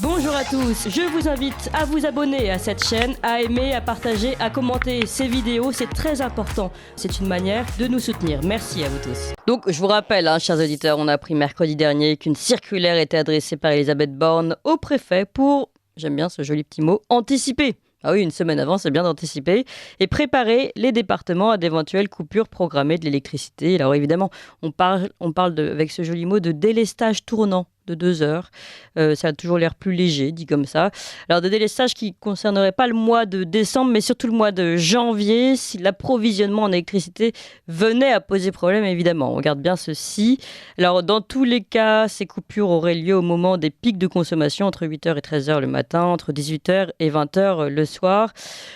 Bonjour à tous, je vous invite à vous abonner à cette chaîne, à aimer, à partager, à commenter ces vidéos, c'est très important. C'est une manière de nous soutenir. Merci à vous tous. Donc je vous rappelle, chers auditeurs, on a appris mercredi dernier qu'une circulaire était adressée par Elisabeth Borne au préfet pour, j'aime bien ce joli petit mot, anticiper. Ah oui, une semaine avant, c'est bien d'anticiper et préparer les départements à d'éventuelles coupures programmées de l'électricité. Alors évidemment, on parle avec ce joli mot de délestage tournant de 2 heures. Ça a toujours l'air plus léger, dit comme ça. Alors, de délestage qui ne concernerait pas le mois de décembre, mais surtout le mois de janvier, si l'approvisionnement en électricité venait à poser problème, évidemment. On regarde bien ceci. Alors, dans tous les cas, ces coupures auraient lieu au moment des pics de consommation, entre 8h et 13h le matin, entre 18h et 20h le soir.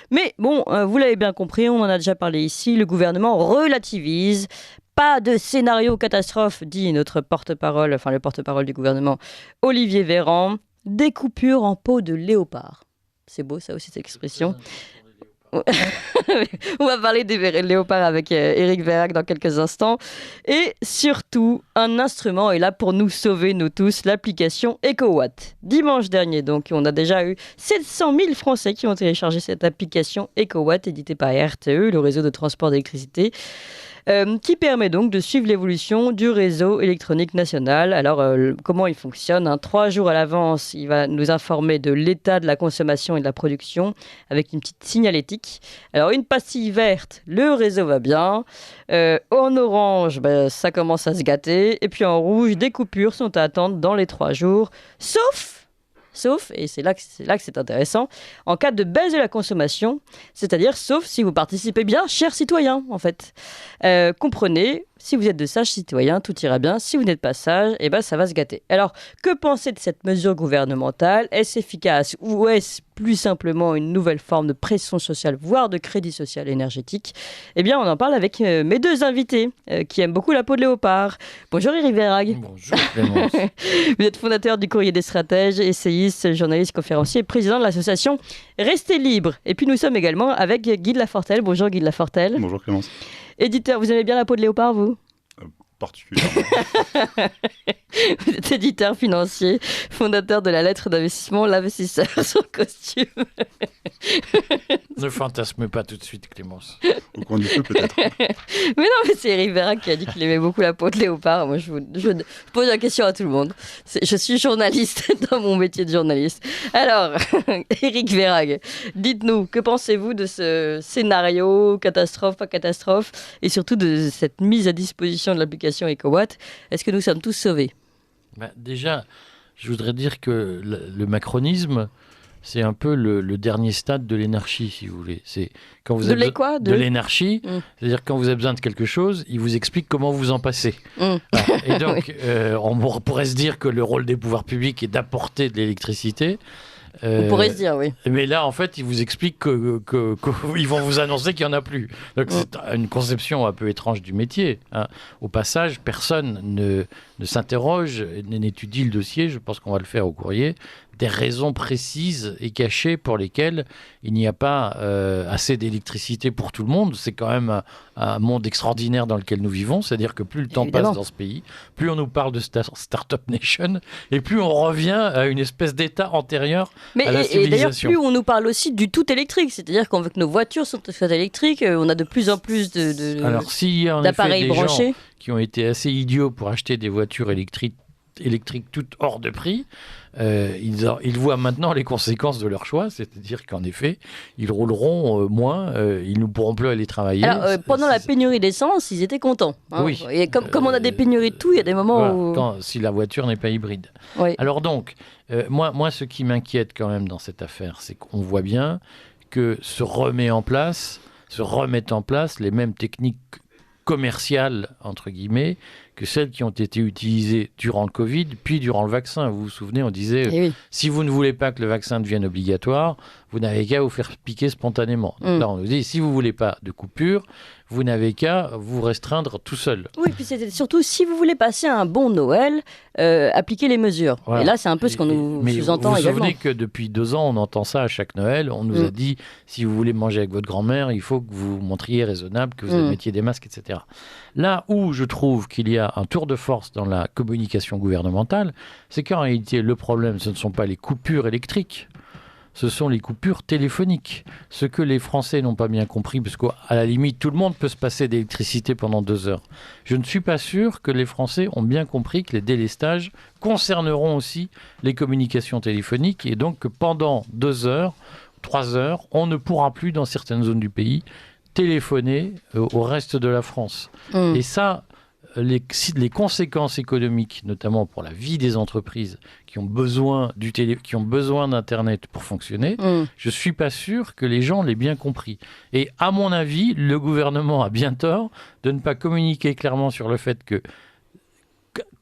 Mais bon, vous l'avez bien compris, on en a déjà parlé ici, le gouvernement relativise. Pas de scénario catastrophe, dit notre porte-parole, enfin le porte-parole du gouvernement, Olivier Véran. Des coupures en peau de léopard. C'est beau ça aussi, cette expression. On va parler des léopards avec Éric Verhaeghe dans quelques instants. Et surtout, un instrument est là pour nous sauver, nous tous, l'application EcoWatt. Dimanche dernier, donc, on a déjà eu 700 000 Français qui ont téléchargé cette application EcoWatt, éditée par RTE, le réseau de transport d'électricité. Qui permet donc de suivre l'évolution du réseau électronique national. Alors, comment il fonctionne 3 jours à l'avance, il va nous informer de l'état de la consommation et de la production avec une petite signalétique. Alors, une pastille verte, le réseau va bien. En orange, ça commence à se gâter. Et puis en rouge, des coupures sont à attendre dans les 3 jours. Sauf, et c'est là que c'est intéressant, en cas de baisse de la consommation, c'est-à-dire sauf si vous participez bien, chers citoyens, en fait. Comprenez, si vous êtes de sages citoyens, tout ira bien. Si vous n'êtes pas sage, ça va se gâter. Alors, que penser de cette mesure gouvernementale ? Est-ce efficace ou est-ce plus simplement une nouvelle forme de pression sociale, voire de crédit social énergétique ? Eh bien, on en parle avec mes 2 invités qui aiment beaucoup la peau de léopard. Bonjour Éric Verhaeghe. Bonjour Clémence. Vous êtes fondateur du Courrier des stratèges, essayiste, journaliste, conférencier et président de l'association Restez Libre. Et puis nous sommes également avec Guy de Lafortelle. Bonjour Guy de Lafortelle. Bonjour Clémence. Éditeur, vous aimez bien la peau de léopard, vous ? Particulièrement. Vous êtes éditeur financier, fondateur de la lettre d'investissement L'investisseur sans costume. Ne fantasme pas tout de suite, Clémence. Au coin du feu, peut-être. Mais non, mais c'est Éric Verhaeghe qui a dit qu'il aimait beaucoup la peau de léopard. Moi, je pose la question à tout le monde. Je suis journaliste dans mon métier de journaliste. Alors, Éric Verhaeghe, dites-nous, que pensez-vous de ce scénario, catastrophe, pas catastrophe, et surtout de cette mise à disposition de l'application EcoWatt? Est-ce que nous sommes tous sauvés? Déjà, je voudrais dire que le macronisme, c'est un peu le dernier stade de l'énarchie, si vous voulez. C'est quand vous avez de l'énarchie, c'est-à-dire quand vous avez besoin de quelque chose, il vous explique comment vous en passez. Et donc, on pourrait se dire que le rôle des pouvoirs publics est d'apporter de l'électricité. On pourrait se dire, oui. Mais là, en fait, ils vous expliquent qu'ils vont vous annoncer qu'il n'y en a plus. Donc, c'est une conception un peu étrange du métier. Au passage, personne ne s'interroge, n'étudie le dossier, je pense qu'on va le faire au courrier, des raisons précises et cachées pour lesquelles il n'y a pas assez d'électricité pour tout le monde. C'est quand même un monde extraordinaire dans lequel nous vivons. C'est-à-dire que plus le temps passe dans ce pays, plus on nous parle de Startup Nation et plus on revient à une espèce d'état antérieur à la civilisation. Et d'ailleurs, plus on nous parle aussi du tout électrique. C'est-à-dire qu'avec nos voitures sont électriques, on a de plus en plus Alors, s'il y a en d'appareils effet des branchés gens qui ont été assez idiots pour acheter des voitures électriques toutes hors de prix, ils voient maintenant les conséquences de leur choix, c'est-à-dire qu'en effet, ils rouleront moins, ils ne pourront plus aller travailler. Alors, pendant la pénurie d'essence, ils étaient contents. Oui. Et comme on a des pénuries de tout, il y a des moments où... si la voiture n'est pas hybride. Oui. Alors donc, moi, ce qui m'inquiète quand même dans cette affaire, c'est qu'on voit bien que se remettent en place les mêmes techniques commerciales, entre guillemets, que celles qui ont été utilisées durant le Covid, puis durant le vaccin. Vous vous souvenez, on disait, si vous ne voulez pas que le vaccin devienne obligatoire, vous n'avez qu'à vous faire piquer spontanément. Donc là, on nous dit, si vous ne voulez pas de coupure, vous n'avez qu'à vous restreindre tout seul. Oui, puis c'était surtout, si vous voulez passer un bon Noël, appliquez les mesures. Voilà. Et là, c'est un peu ce qu'on nous sous-entend également. Vous vous souvenez que depuis 2 ans, on entend ça à chaque Noël. On nous a dit, si vous voulez manger avec votre grand-mère, il faut que vous montriez raisonnable, que vous mettiez des masques, etc. Là où je trouve qu'il y a un tour de force dans la communication gouvernementale, c'est qu'en réalité, le problème, ce ne sont pas les coupures électriques, ce sont les coupures téléphoniques. Ce que les Français n'ont pas bien compris, parce qu'à la limite, tout le monde peut se passer d'électricité pendant 2 heures. Je ne suis pas sûr que les Français ont bien compris que les délestages concerneront aussi les communications téléphoniques, et donc que pendant 2 heures, 3 heures, on ne pourra plus, dans certaines zones du pays, téléphoner au reste de la France. Et ça, les conséquences économiques, notamment pour la vie des entreprises qui ont besoin d'Internet pour fonctionner, je ne suis pas sûr que les gens l'aient bien compris. Et à mon avis, le gouvernement a bien tort de ne pas communiquer clairement sur le fait que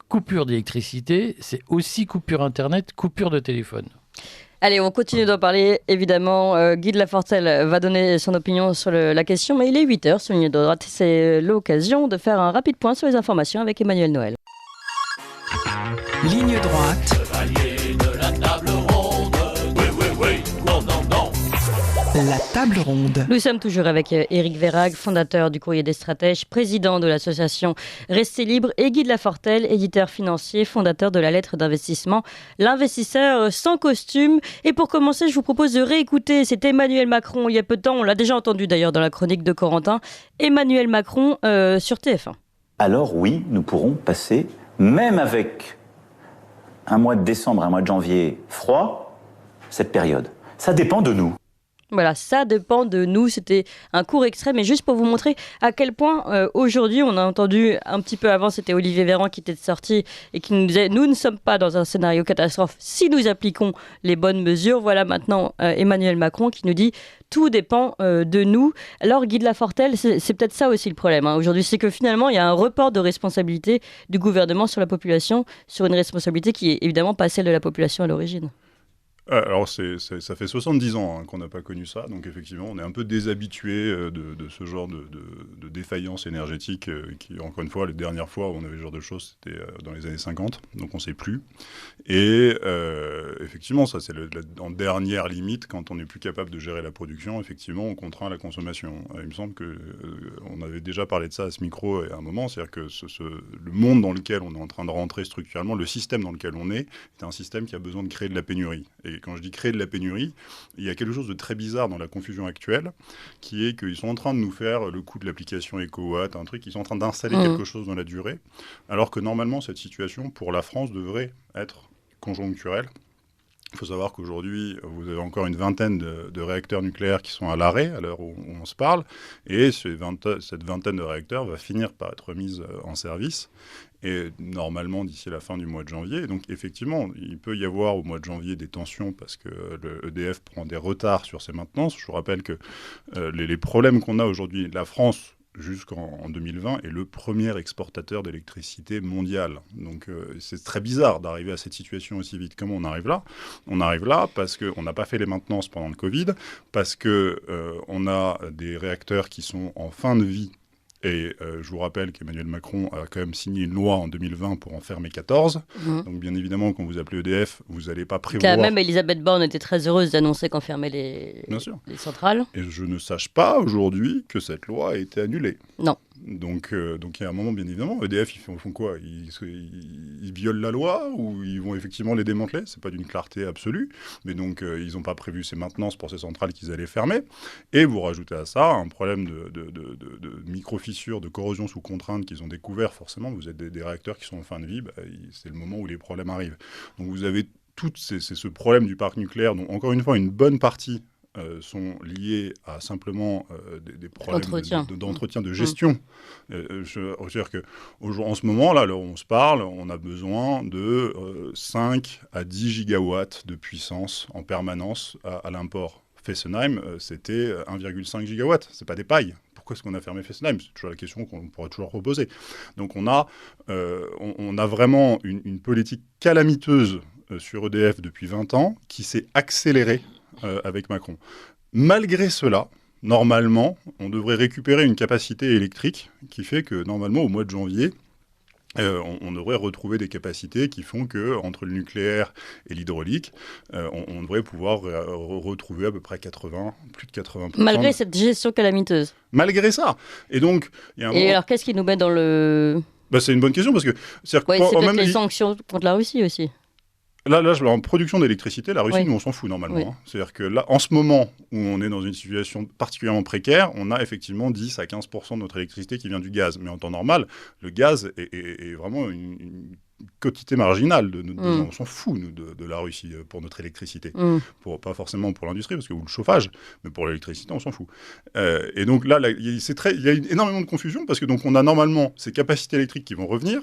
coupure d'électricité, c'est aussi coupure Internet, coupure de téléphone. Allez, on continue d'en parler, évidemment. Guy de Lafortelle va donner son opinion sur la question, mais il est 8h sur Ligne de droite. C'est l'occasion de faire un rapide point sur les informations avec Emmanuel Noël. Ligne droite. Chevalier de la table ronde. Oui, oui, oui. Non, non, non. La table ronde. Nous sommes toujours avec Éric Verhaeghe, fondateur du Courrier des Stratèges, président de l'association Restez Libre, et Guy de Lafortelle, éditeur financier, fondateur de la lettre d'investissement L'investisseur sans costume. Et pour commencer, je vous propose de réécouter, c'était Emmanuel Macron il y a peu de temps, on l'a déjà entendu d'ailleurs dans la chronique de Corentin, Emmanuel Macron sur TF1. Alors oui, nous pourrons passer, même avec un mois de décembre, un mois de janvier froid, cette période. Ça dépend de nous. Voilà, ça dépend de nous. C'était un court extrait, mais juste pour vous montrer à quel point aujourd'hui, on a entendu un petit peu avant, c'était Olivier Véran qui était sorti et qui nous disait « Nous ne sommes pas dans un scénario catastrophe si nous appliquons les bonnes mesures ». Voilà maintenant Emmanuel Macron qui nous dit « Tout dépend de nous ». Alors Guy de Lafortelle, c'est peut-être ça aussi le problème aujourd'hui, c'est que finalement, il y a un report de responsabilité du gouvernement sur la population, sur une responsabilité qui est évidemment pas celle de la population à l'origine. Alors, ça fait 70 ans qu'on n'a pas connu ça, donc effectivement, on est un peu déshabitué de ce genre de défaillance énergétique qui, encore une fois, les dernières fois où on avait ce genre de choses, c'était dans les années 50, donc on ne sait plus. Et effectivement, ça, c'est en dernière limite, quand on n'est plus capable de gérer la production, effectivement, on contraint la consommation. Il me semble qu'on avait déjà parlé de ça à ce micro à un moment, c'est-à-dire que le monde dans lequel on est en train de rentrer structurellement, le système dans lequel on est un système qui a besoin de créer de la pénurie. Et quand je dis créer de la pénurie, il y a quelque chose de très bizarre dans la confusion actuelle, qui est qu'ils sont en train de nous faire le coup de l'application EcoWatt, un truc, ils sont en train d'installer quelque chose dans la durée, alors que normalement, cette situation, pour la France, devrait être conjoncturelle. Il faut savoir qu'aujourd'hui, vous avez encore une vingtaine de réacteurs nucléaires qui sont à l'arrêt, à l'heure où on se parle, et cette vingtaine de réacteurs va finir par être mise en service, et normalement d'ici la fin du mois de janvier. Donc effectivement, il peut y avoir au mois de janvier des tensions parce que le EDF prend des retards sur ses maintenances. Je vous rappelle que les problèmes qu'on a aujourd'hui, la France, jusqu'en 2020, est le premier exportateur d'électricité mondial. Donc c'est très bizarre d'arriver à cette situation aussi vite. Comment on arrive là ? On arrive là parce qu'on n'a pas fait les maintenances pendant le Covid, parce qu'on a des réacteurs qui sont en fin de vie. Et je vous rappelle qu'Emmanuel Macron a quand même signé une loi en 2020 pour en fermer 14. Donc bien évidemment, quand vous appelez EDF, vous n'allez pas prévoir... Même Elisabeth Borne était très heureuse d'annoncer qu'on fermait les centrales. Et je ne sache pas aujourd'hui que cette loi a été annulée. Non. Donc il y a un moment, bien évidemment, EDF, ils font quoi ? Ils violent la loi ou ils vont effectivement les démanteler ? C'est pas d'une clarté absolue, mais donc ils n'ont pas prévu ces maintenances pour ces centrales qu'ils allaient fermer. Et vous rajoutez à ça un problème de micro-fissures, de corrosion sous contrainte qu'ils ont découvert. Forcément, vous êtes des réacteurs qui sont en fin de vie, c'est le moment où les problèmes arrivent. Donc vous avez c'est ce problème du parc nucléaire, dont encore une fois, une bonne partie sont liés à simplement des problèmes d'entretien, de gestion. Je veux dire qu'en ce moment, là où on se parle, on a besoin de 5 à 10 gigawatts de puissance en permanence à l'import. Fessenheim, c'était 1,5 gigawatts. C'est pas des pailles. Pourquoi est-ce qu'on a fermé Fessenheim ? C'est toujours la question qu'on pourra toujours reposer. Donc on a vraiment une politique calamiteuse sur EDF depuis 20 ans qui s'est accélérée avec Macron. Malgré cela, normalement, on devrait récupérer une capacité électrique qui fait que, normalement, au mois de janvier, on devrait retrouver des capacités qui font que, entre le nucléaire et l'hydraulique, on devrait pouvoir retrouver à peu près plus de 80%. Malgré cette gestion calamiteuse. Malgré ça. Et donc, il y a un Et moment... alors, qu'est-ce qui nous met dans le... C'est une bonne question parce que... C'est peut-être les sanctions contre la Russie aussi. Là, en production d'électricité, la Russie, Oui. nous, on s'en fout normalement. Oui. Hein. C'est-à-dire que là, en ce moment où on est dans une situation particulièrement précaire, on a effectivement 10 à 15% de notre électricité qui vient du gaz. Mais en temps normal, le gaz est vraiment une quantité marginale. On s'en fout, nous, de la Russie pour notre électricité. Pas forcément pour l'industrie, ou le chauffage, mais pour l'électricité, on s'en fout. Et donc là il y a énormément de confusion parce que donc, on a normalement ces capacités électriques qui vont revenir.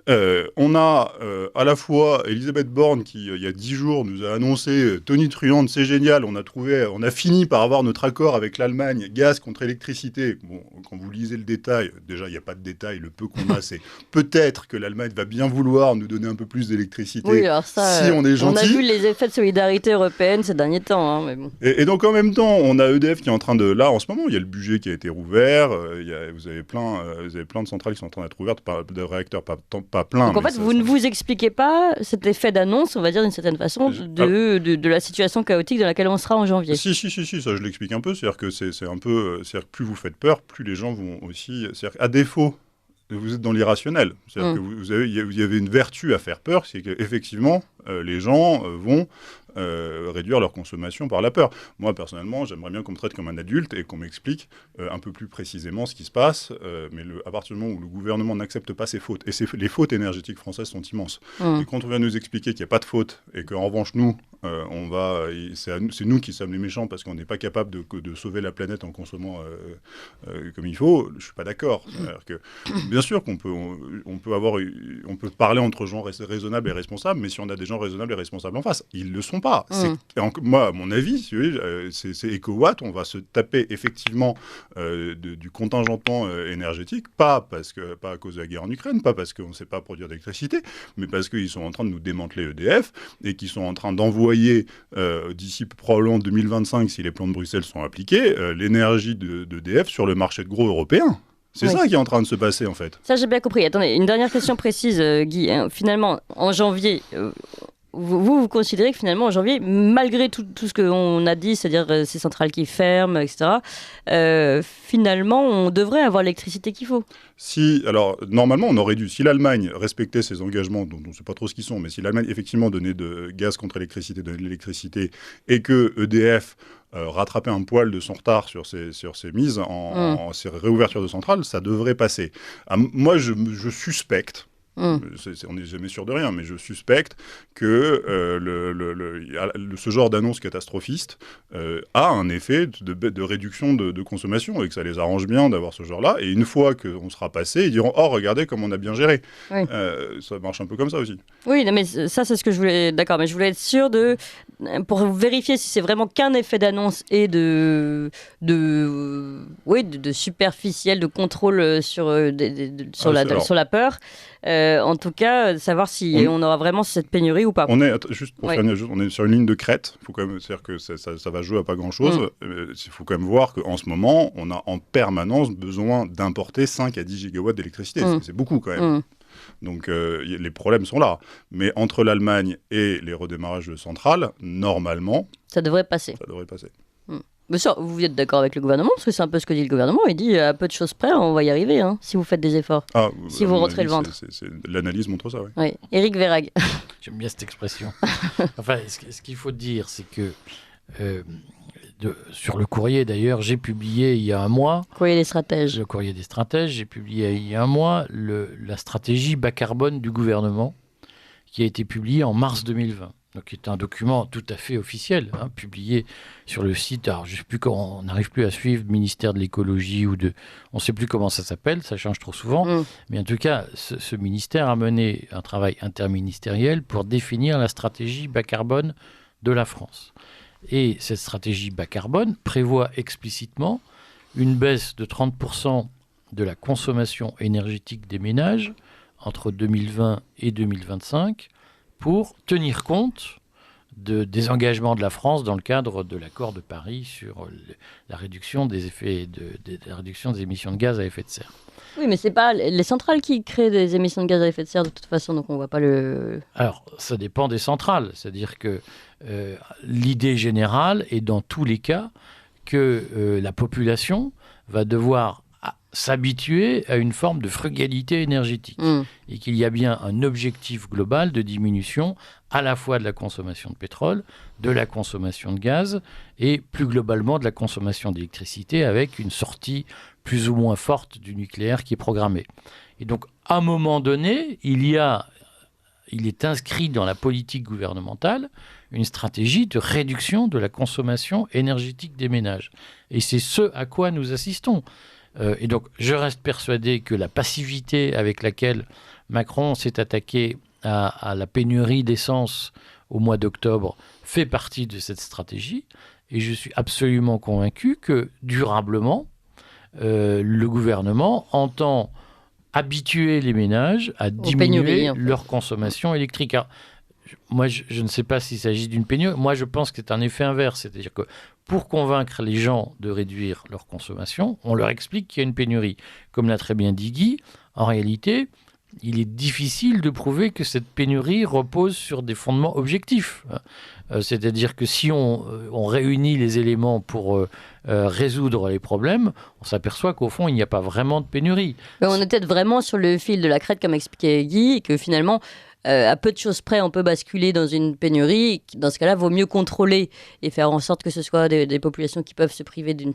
On a à la fois Elisabeth Borne qui, il y a 10 jours, nous a annoncé tonitruante, c'est génial, on a fini par avoir notre accord avec l'Allemagne, gaz contre électricité. Bon, quand vous lisez le détail, déjà, il n'y a pas de détail, le peu qu'on a, c'est peut-être que l'Allemagne va bien vouloir nous donner un peu plus d'électricité oui, alors ça, si on est gentil. On a vu les effets de solidarité européenne ces derniers temps. Hein, mais bon. Et donc, en même temps, on a EDF qui est en train de... Là, en ce moment, il y a le budget qui a été rouvert, vous avez plein de centrales qui sont en train d'être ouvertes, de réacteurs pas plein. Donc en fait, vous ne vous expliquez pas cet effet d'annonce, on va dire d'une certaine façon, de la situation chaotique dans laquelle on sera en janvier. Si, ça je l'explique un peu. C'est-à-dire que c'est un peu, c'est-à-dire que plus vous faites peur, plus les gens vont aussi. C'est-à-dire qu'à défaut, vous êtes dans l'irrationnel. C'est-à-dire que vous avez une vertu à faire peur, c'est qu'effectivement, les gens vont réduire leur consommation par la peur. Moi, personnellement, j'aimerais bien qu'on me traite comme un adulte et qu'on m'explique un peu plus précisément ce qui se passe. Mais à partir du moment où le gouvernement n'accepte pas ses fautes, et les fautes énergétiques françaises sont immenses, et quand on vient nous expliquer qu'il n'y a pas de faute, et qu'en revanche, nous, c'est nous qui sommes les méchants parce qu'on n'est pas capable de sauver la planète en consommant comme il faut, je ne suis pas d'accord. C'est-à-dire que, bien sûr qu'on peut, on peut parler entre gens raisonnables et responsables, mais si on a des gens raisonnables et responsables en face, ils ne le sont pas. Moi, à mon avis, c'est EcoWatt, on va se taper effectivement du contingentement énergétique, pas à cause de la guerre en Ukraine, pas parce qu'on ne sait pas produire d'électricité, mais parce qu'ils sont en train de nous démanteler EDF et qu'ils sont en train d'envoyer d'ici probablement 2025, si les plans de Bruxelles sont appliqués, l'énergie d'EDF sur le marché de gros européen. C'est ça qui est en train de se passer, en fait. Ça, j'ai bien compris. Attendez, une dernière question précise, Guy. Finalement, en janvier, vous considérez que finalement, en janvier, malgré tout ce qu'on a dit, c'est-à-dire ces centrales qui ferment, etc., finalement, on devrait avoir l'électricité qu'il faut. Alors, normalement, on aurait dû, si l'Allemagne respectait ses engagements, dont on ne sait pas trop ce qu'ils sont, mais si l'Allemagne, effectivement, donnait de gaz contre électricité, donnait de l'électricité, et que EDF rattraper un poil de son retard sur ses mises, ses réouvertures de centrales, ça devrait passer. Moi, je suspecte, on n'est jamais sûr de rien, mais je suspecte que ce genre d'annonce catastrophiste a un effet de réduction de consommation et que ça les arrange bien d'avoir ce genre-là. Et une fois qu'on sera passé, ils diront « Oh, regardez comme on a bien géré oui. ». Ça marche un peu comme ça aussi. Oui, mais ça, c'est ce que je voulais... D'accord, mais je voulais être sûr pour vérifier si c'est vraiment qu'un effet d'annonce et de superficiel, de contrôle sur la peur. En tout cas, savoir si on aura vraiment cette pénurie ou pas. On est sur une ligne de crête. Faut quand même, c'est-à-dire que ça va jouer à pas grand-chose. Il faut quand même voir qu'en ce moment, on a en permanence besoin d'importer 5 à 10 gigawatts d'électricité. C'est beaucoup quand même. Donc les problèmes sont là. Mais entre l'Allemagne et les redémarrages de centrales, normalement... Ça devrait passer. Mais ça, vous êtes d'accord avec le gouvernement? Parce que c'est un peu ce que dit le gouvernement. Il dit à peu de choses près, on va y arriver, si vous faites des efforts. Si vous rentrez le ventre. L'analyse montre ça, oui. Oui. Éric Verhaeghe. J'aime bien cette expression. Enfin, ce qu'il faut dire, c'est que sur le courrier, d'ailleurs, j'ai publié il y a un mois... Courrier des stratèges. Le courrier des stratèges. J'ai publié il y a un mois la stratégie bas carbone du gouvernement qui a été publiée en mars 2020. Donc, qui est un document tout à fait officiel, publié sur le site. Alors, je sais plus comment, on n'arrive plus à suivre ministère de l'écologie on ne sait plus comment ça s'appelle, ça change trop souvent. Mais en tout cas, ce ministère a mené un travail interministériel pour définir la stratégie bas carbone de la France. Et cette stratégie bas carbone prévoit explicitement une baisse de 30% de la consommation énergétique des ménages entre 2020 et 2025 pour tenir compte des engagements de la France dans le cadre de l'accord de Paris sur la réduction des la réduction des émissions de gaz à effet de serre. Oui, mais c'est pas les centrales qui créent des émissions de gaz à effet de serre de toute façon, donc on voit pas le... Alors, ça dépend des centrales. C'est-à-dire que l'idée générale est dans tous les cas que la population va devoir s'habituer à une forme de frugalité énergétique et qu'il y a bien un objectif global de diminution à la fois de la consommation de pétrole, de la consommation de gaz et plus globalement de la consommation d'électricité avec une sortie plus ou moins forte du nucléaire qui est programmée. Et donc, à un moment donné, il est inscrit dans la politique gouvernementale une stratégie de réduction de la consommation énergétique des ménages. Et c'est ce à quoi nous assistons. Et donc, je reste persuadé que la passivité avec laquelle Macron s'est attaqué à la pénurie d'essence au mois d'octobre fait partie de cette stratégie. Et je suis absolument convaincu que, durablement, le gouvernement entend habituer les ménages à diminuer leur consommation électrique. Alors, moi, je ne sais pas s'il s'agit d'une pénurie. Moi, je pense que c'est un effet inverse. C'est-à-dire que pour convaincre les gens de réduire leur consommation, on leur explique qu'il y a une pénurie. Comme l'a très bien dit Guy, en réalité, il est difficile de prouver que cette pénurie repose sur des fondements objectifs. C'est-à-dire que si on réunit les éléments pour résoudre les problèmes, on s'aperçoit qu'au fond, il n'y a pas vraiment de pénurie. On est peut-être vraiment sur le fil de la crête, comme expliquait Guy, et que finalement, à peu de choses près, on peut basculer dans une pénurie. Dans ce cas-là, il vaut mieux contrôler et faire en sorte que ce soit des populations qui peuvent se priver de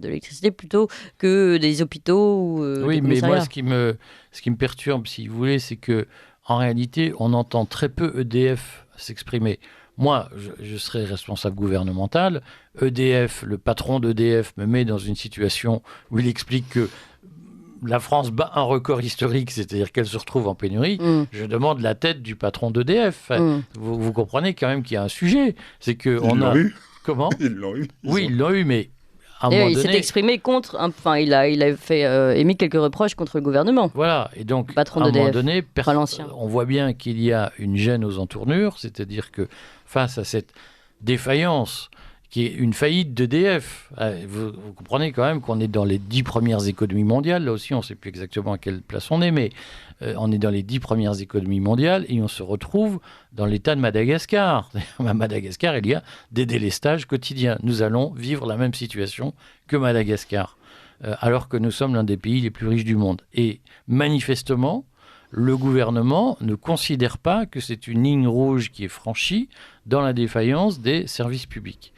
l'électricité plutôt que des hôpitaux ou oui, des mais moi, commissariats. ce qui me perturbe, si vous voulez, c'est que en réalité, on entend très peu EDF s'exprimer. Moi, je serais responsable gouvernemental. EDF, le patron d'EDF, me met dans une situation où il explique que la France bat un record historique, c'est-à-dire qu'elle se retrouve en pénurie. Je demande la tête du patron d'EDF. Vous comprenez quand même qu'il y a un sujet. C'est que Ils l'ont eu. Comment ? Ils l'ont eu. Oui, ils l'ont eu, mais à un Et moment il donné... s'est exprimé contre, enfin, il a émis quelques reproches contre le gouvernement. Voilà, et donc, Le patron à un moment d'EDF, donné, pas l'ancien. on voit bien qu'il y a une gêne aux entournures, c'est-à-dire que face à cette défaillance qui est une faillite d'EDF. Vous comprenez quand même qu'on est dans les 10 premières économies mondiales. Là aussi, on ne sait plus exactement à quelle place on est, mais on est dans les 10 premières économies mondiales et on se retrouve dans l'état de Madagascar. À Madagascar, il y a des délestages quotidiens. Nous allons vivre la même situation que Madagascar, alors que nous sommes l'un des pays les plus riches du monde. Et manifestement, le gouvernement ne considère pas que c'est une ligne rouge qui est franchie dans la défaillance des services publics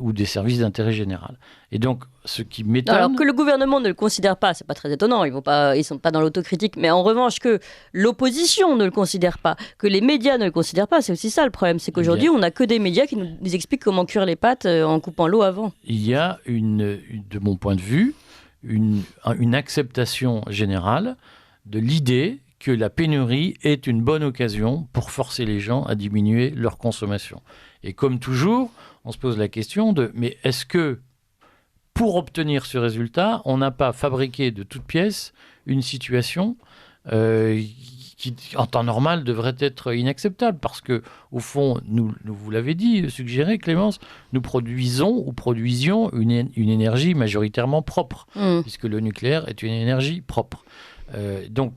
ou des services d'intérêt général. Et donc, ce qui m'étonne... Alors que le gouvernement ne le considère pas, c'est pas très étonnant, ils sont pas dans l'autocritique, mais en revanche que l'opposition ne le considère pas, que les médias ne le considèrent pas, c'est aussi ça le problème, c'est qu'aujourd'hui on n'a que des médias qui nous expliquent comment cuire les pâtes en coupant l'eau avant. Il y a, de mon point de vue, une acceptation générale de l'idée que la pénurie est une bonne occasion pour forcer les gens à diminuer leur consommation. Et comme toujours, on se pose la question de mais est-ce que pour obtenir ce résultat, on n'a pas fabriqué de toutes pièces une situation qui, en temps normal, devrait être inacceptable parce que, au fond, nous vous l'avez dit, suggéré, Clémence, nous produisions une énergie majoritairement propre, puisque le nucléaire est une énergie propre. Donc,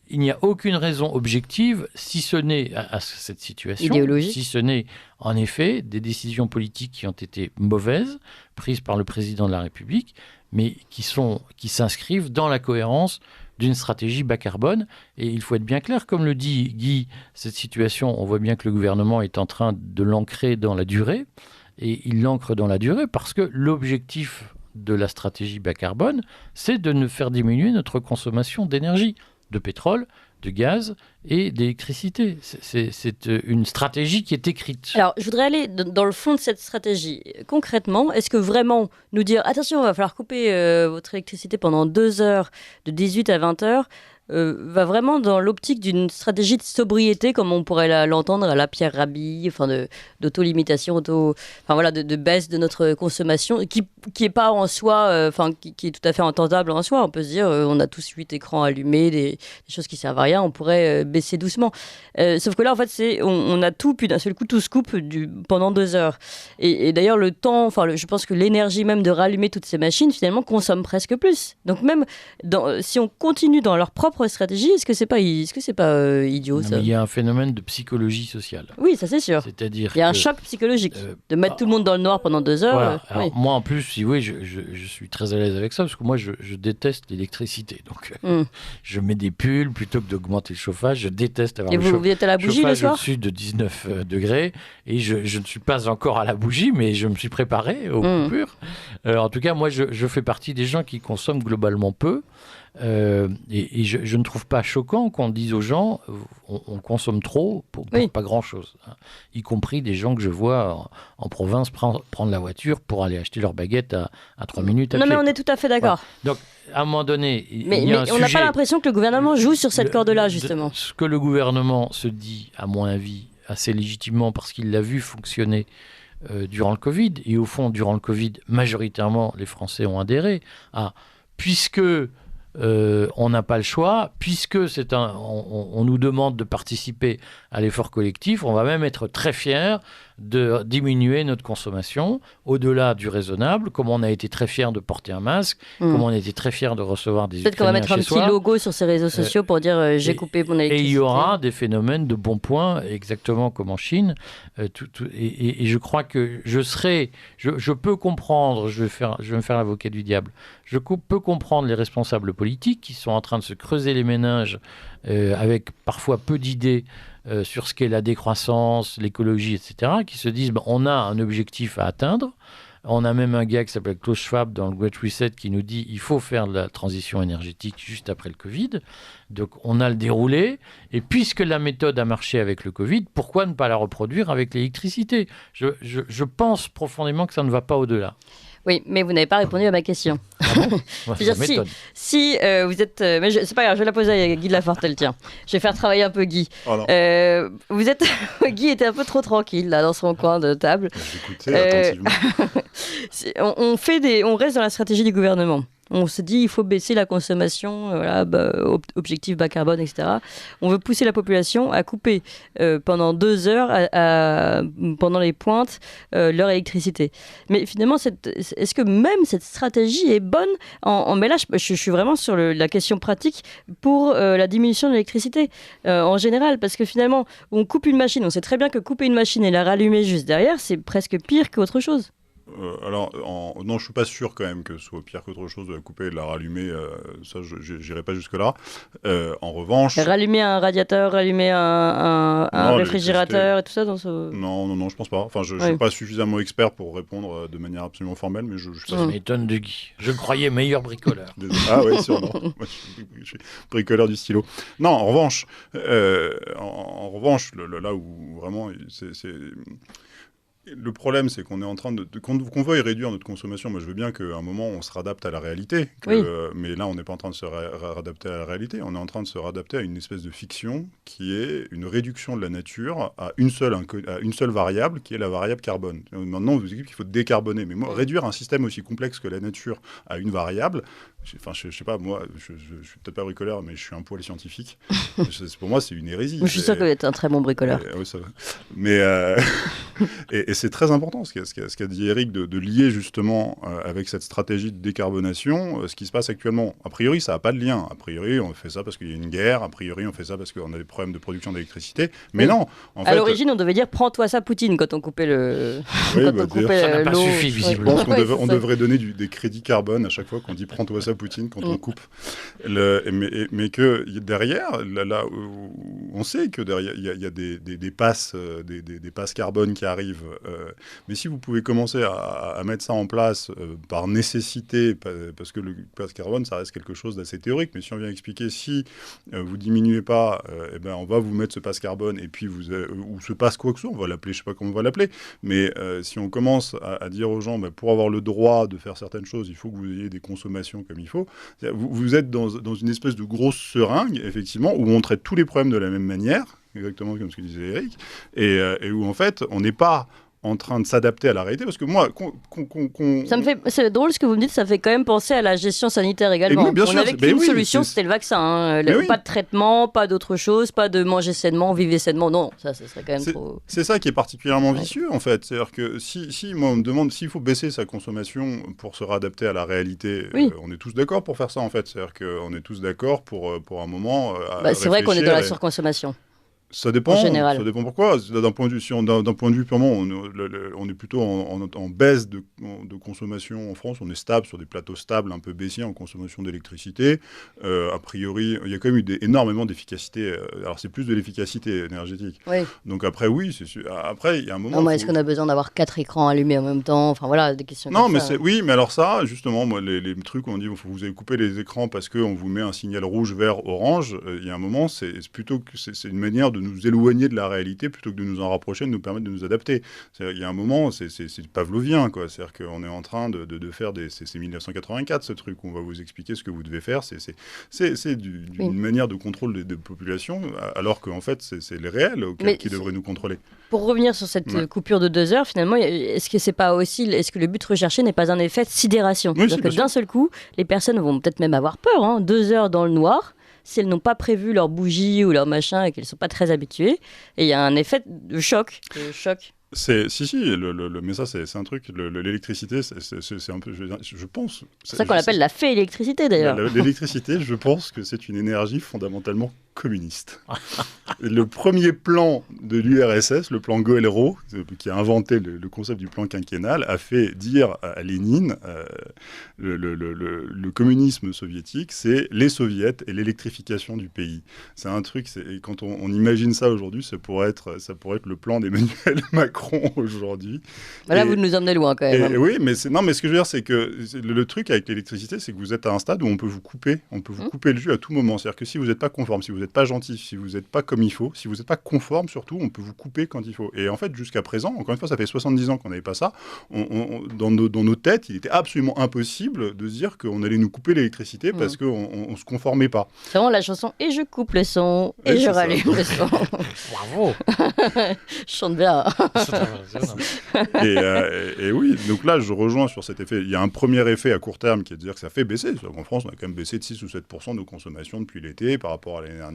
il n'y a aucune raison objective, si ce n'est à cette situation, idéologique, si ce n'est en effet des décisions politiques qui ont été mauvaises, prises par le président de la République, mais qui s'inscrivent dans la cohérence d'une stratégie bas carbone. Et il faut être bien clair, comme le dit Guy, cette situation, on voit bien que le gouvernement est en train de l'ancrer dans la durée, et il l'ancre dans la durée parce que l'objectif de la stratégie bas carbone, c'est de ne faire diminuer notre consommation d'énergie, de pétrole, de gaz et d'électricité. C'est une stratégie qui est écrite. Alors, je voudrais aller dans le fond de cette stratégie. Concrètement, est-ce que vraiment nous dire « Attention, il va falloir couper votre électricité pendant 2 heures, de 18 à 20 heures », va vraiment dans l'optique d'une stratégie de sobriété, comme on pourrait l'entendre à la Pierre Rabhi, d'auto-limitation, de baisse de notre consommation, qui est pas en soi, qui est tout à fait entendable en soi. On peut se dire, on a tous 8 écrans allumés, des choses qui servent à rien, on pourrait baisser doucement. Sauf que là, en fait, on a tout, puis d'un seul coup, tout se coupe pendant 2 heures. Et d'ailleurs, le temps, je pense que l'énergie même de rallumer toutes ces machines, finalement, consomme presque plus. Donc même si on continue dans leur propre stratégie, est-ce que c'est pas idiot, ça? Il y a un phénomène de psychologie sociale. Oui, ça c'est sûr. C'est-à-dire il y a un choc psychologique de mettre tout le monde dans le noir pendant 2 heures. Voilà. Alors, oui. moi, en plus, si oui, je suis très à l'aise avec ça, parce que moi, je déteste l'électricité. Donc, je mets des pulls plutôt que d'augmenter le chauffage. Je déteste avoir Et le vous êtes à la bougie le chauffage soir au-dessus de 19 degrés. Et je ne suis pas encore à la bougie, mais je me suis préparé aux coupures. En tout cas, moi, je fais partie des gens qui consomment globalement peu. Et je ne trouve pas choquant qu'on dise aux gens on consomme trop pour pas grand-chose, hein. Y compris des gens que je vois en province prendre la voiture pour aller acheter leur baguette à 3 minutes à pied. Non, mais on est tout à fait d'accord. Voilà. Donc, à un moment donné, mais on n'a pas l'impression que le gouvernement joue sur cette corde-là, justement. Ce que le gouvernement se dit, à mon avis, assez légitimement, parce qu'il l'a vu fonctionner durant le Covid, et au fond, durant le Covid, majoritairement, les Français ont adhéré à puisque on n'a pas le choix, puisque on nous demande de participer à l'effort collectif, on va même être très fiers de diminuer notre consommation au-delà du raisonnable, comme on a été très fiers de porter un masque, comme on a été très fiers de recevoir des Peut-être qu'on va mettre un petit logo sur ces réseaux sociaux pour dire j'ai coupé mon électricité. Et il y aura des phénomènes de bons points, exactement comme en Chine. Et je crois que je peux comprendre, je vais me faire l'avocat du diable, je peux comprendre les responsables politiques qui sont en train de se creuser les méninges avec parfois peu d'idées sur ce qu'est la décroissance, l'écologie, etc., qui se disent on a un objectif à atteindre. On a même un gars qui s'appelle Klaus Schwab dans le Great Reset qui nous dit il faut faire de la transition énergétique juste après le Covid. Donc on a le déroulé. Et puisque la méthode a marché avec le Covid, pourquoi ne pas la reproduire avec l'électricité ? Je pense profondément que ça ne va pas au-delà. Oui, mais vous n'avez pas répondu à ma question. Ah bon ? C'est-à-dire si vous êtes... mais c'est pas grave, je vais la poser à Guy de Lafortelle, tiens. Je vais faire travailler un peu Guy. Oh Guy était un peu trop tranquille, là, dans son coin de table. J'écoutais attentivement. On reste dans la stratégie du gouvernement. On se dit il faut baisser la consommation, objectif bas carbone, etc. On veut pousser la population à couper pendant 2 heures, pendant les pointes, leur électricité. Mais finalement, est-ce que même cette stratégie est bonne mais là, je suis vraiment sur la question pratique pour la diminution de l'électricité en général. Parce que finalement, on coupe une machine. On sait très bien que couper une machine et la rallumer juste derrière, c'est presque pire qu'autre chose. Non, je suis pas sûr quand même que ce soit pire qu'autre chose de la couper et de la rallumer. Ça, j'irai pas jusque-là. En revanche... Rallumer un radiateur, rallumer un réfrigérateur et tout ça dans ce... Non, je pense pas. Enfin, je suis pas suffisamment expert pour répondre de manière absolument formelle, mais je suis pas sûr. Ça m'étonne de Guy. Je me croyais meilleur bricoleur. Ah oui, sûrement. Moi, je suis bricoleur du stylo. Non, en revanche, là où vraiment... Le problème, c'est qu'on est en train qu'on veuille réduire notre consommation. Moi, je veux bien qu'à un moment, on se réadapte à la réalité. Mais là, on n'est pas en train de se réadapter à la réalité. On est en train de se réadapter à une espèce de fiction qui est une réduction de la nature à une seule variable, qui est la variable carbone. Maintenant, on vous dit qu'il faut décarboner. Mais moi, réduire un système aussi complexe que la nature à une variable... je sais pas, moi, je suis peut-être pas bricoleur, mais je suis un poil scientifique. Pour moi, c'est une hérésie. Je suis sûr que vous êtes un très bon bricoleur. Oui, ça va. Mais et c'est très important ce qu'a dit Eric de lier justement avec cette stratégie de décarbonation ce qui se passe actuellement. A priori, ça n'a pas de lien. A priori, on fait ça parce qu'il y a une guerre. A priori, on fait ça parce qu'on a des problèmes de production d'électricité. Mais non. À l'origine, on devait dire prends-toi ça, Poutine, quand on coupait le. Ça n'a pas suffi, visiblement. Je pense qu'on devrait donner des crédits carbone à chaque fois qu'on dit prends-toi ça, Poutine, quand on coupe. Mais que derrière, là où on sait que derrière, il y a des passes carbone qui arrive. Mais si vous pouvez commencer à mettre ça en place par nécessité, parce que le passe carbone, ça reste quelque chose d'assez théorique, mais si on vient expliquer, si vous diminuez pas, eh ben, on va vous mettre ce passe carbone, et puis ou ce passe quoi que ce soit, on va l'appeler, je sais pas comment on va l'appeler, mais si on commence à dire aux gens, pour avoir le droit de faire certaines choses, il faut que vous ayez des consommations comme il faut, vous êtes dans une espèce de grosse seringue, effectivement, où on traite tous les problèmes de la même manière, exactement comme ce que disait Eric, et où en fait, on n'est pas en train de s'adapter à la réalité, parce que moi, c'est drôle ce que vous me dites, ça fait quand même penser à la gestion sanitaire également. Oui, bien on sûr, avait qu'une solution, c'était le vaccin. Pas de traitement, pas d'autre chose, pas de manger sainement, vivre sainement. Non, ça serait quand même trop... C'est ça qui est particulièrement vicieux, en fait. C'est-à-dire que si moi, on me demande s'il faut baisser sa consommation pour se réadapter à la réalité, on est tous d'accord pour faire ça, en fait. C'est-à-dire qu'on est tous d'accord pour un moment... c'est vrai qu'on est dans la surconsommation. Ça dépend. Ça dépend pourquoi. D'un point de vue purement, on est plutôt en baisse de consommation en France. On est stable sur des plateaux stables, un peu baissiers en consommation d'électricité. A priori, il y a quand même eu énormément d'efficacité. Alors c'est plus de l'efficacité énergétique. Oui. Donc après, oui, c'est sûr. Après, il y a un moment. Non, est-ce qu'on a besoin d'avoir 4 écrans allumés en même temps? Enfin voilà, des questions. Non, comme mais ça. oui, mais alors ça, justement, moi, les trucs où on dit vous avez coupé les écrans parce qu'on vous met un signal rouge, vert, orange. Il y a un moment, c'est plutôt que c'est une manière de nous éloigner de la réalité plutôt que de nous en rapprocher, de nous permettre de nous adapter. Il y a un moment, c'est pavlovien, quoi. C'est-à-dire qu'on est en train de faire c'est 1984, ce truc où on va vous expliquer ce que vous devez faire. C'est d'une manière de contrôle des populations, alors qu'en fait, c'est les réels qui devraient nous contrôler. Pour revenir sur cette coupure de 2 heures, finalement, est-ce que le but recherché n'est pas un effet de sidération? C'est-à-dire que d'un seul coup, les personnes vont peut-être même avoir peur, 2 heures dans le noir, si elles n'ont pas prévu leur bougie ou leur machin et qu'elles ne sont pas très habituées. Et il y a un effet de choc. Mais ça, c'est un truc. L'électricité, c'est un peu, je pense. C'est ça qu'on appelle la fée électricité, d'ailleurs. L'électricité, je pense que c'est une énergie fondamentalement communiste. Le premier plan de l'URSS, le plan Goël-Roh, qui a inventé le concept du plan quinquennal, a fait dire à Lénine le communisme soviétique, c'est les soviets et l'électrification du pays. C'est un truc, et quand on imagine ça aujourd'hui, ça pourrait être le plan d'Emmanuel Macron aujourd'hui. Voilà, vous nous emmenez loin quand même. Oui, mais ce que je veux dire, c'est que le truc avec l'électricité, c'est que vous êtes à un stade où on peut vous couper le jus à tout moment. C'est-à-dire que si vous n'êtes pas conforme, si vous n'êtes pas gentil, si vous n'êtes pas comme il faut, si vous n'êtes pas conforme surtout, on peut vous couper quand il faut. Et en fait, jusqu'à présent, encore une fois, ça fait 70 ans qu'on n'avait pas ça, dans nos têtes, il était absolument impossible de se dire qu'on allait nous couper l'électricité parce qu'on ne se conformait pas. C'est vraiment la chanson « Et je coupe le son, et je rallume le son ». Bravo. Je chante bien. Et oui, donc là, je rejoins sur cet effet. Il y a un premier effet à court terme qui est de dire que ça fait baisser. En France, on a quand même baissé de 6 ou 7% de nos consommations depuis l'été par rapport à l'année dernière,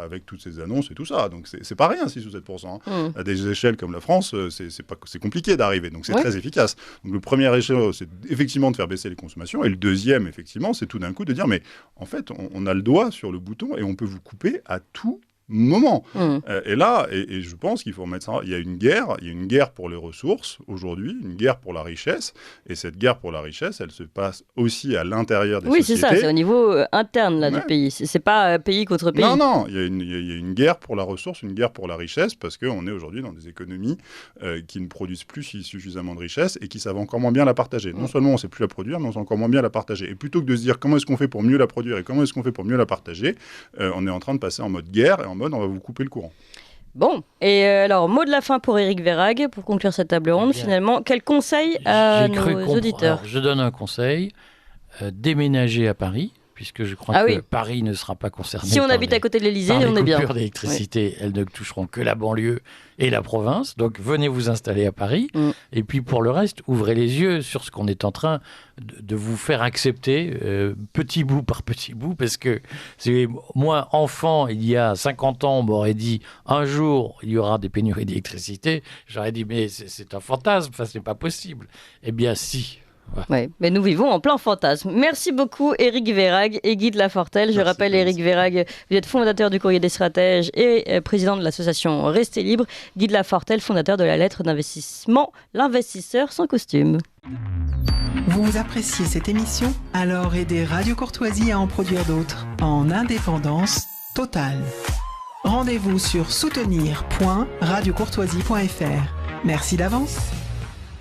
avec toutes ces annonces et tout ça. Donc, c'est pas rien, 6 ou 7%. À des échelles comme la France, c'est compliqué d'arriver. Donc, c'est très efficace. Donc, le premier échelle, c'est effectivement de faire baisser les consommations. Et le deuxième, effectivement, c'est tout d'un coup de dire, mais en fait, on a le doigt sur le bouton et on peut vous couper à tout moment. Et là, et je pense qu'il faut remettre ça, il y a une guerre pour les ressources aujourd'hui, une guerre pour la richesse, et cette guerre pour la richesse, elle se passe aussi à l'intérieur des sociétés. Oui, c'est ça, c'est au niveau interne là, du pays, c'est pas pays contre pays. Non, il y a une guerre pour la ressource, une guerre pour la richesse, parce qu'on est aujourd'hui dans des économies qui ne produisent plus suffisamment de richesse et qui savent encore moins bien la partager. Non seulement on ne sait plus la produire, mais on sait encore moins bien la partager. Et plutôt que de se dire comment est-ce qu'on fait pour mieux la produire et comment est-ce qu'on fait pour mieux la partager, on est en train de passer en mode guerre et en mode on va vous couper le courant. Bon, et alors, mot de la fin pour Éric Verhaeghe, pour conclure cette table ronde, finalement. Quel conseil à nos auditeurs? Alors, je donne un conseil, déménager à Paris, puisque je crois que Paris ne sera pas concerné. Si on habite à côté de l'Élysée, on est bien. Les coupures d'électricité, elles ne toucheront que la banlieue et la province. Donc, venez vous installer à Paris. Et puis, pour le reste, ouvrez les yeux sur ce qu'on est en train de vous faire accepter, petit bout par petit bout, parce que moi, enfant, il y a 50 ans, on m'aurait dit, un jour, il y aura des pénuries d'électricité. J'aurais dit, mais c'est un fantasme, ce n'est pas possible. Eh bien, si. Ouais, mais nous vivons en plein fantasme. Merci beaucoup Éric Verhaeghe et Guy de Lafortelle. Je rappelle Éric Verhaeghe, vous êtes fondateur du Courrier des Stratèges et président de l'association Restez Libre. Guy de Lafortelle, fondateur de la lettre d'investissement L'investisseur sans costume. Vous appréciez cette émission? Alors aidez Radio Courtoisie à en produire d'autres en indépendance totale. Rendez-vous sur soutenir.radiocourtoisie.fr. Merci d'avance.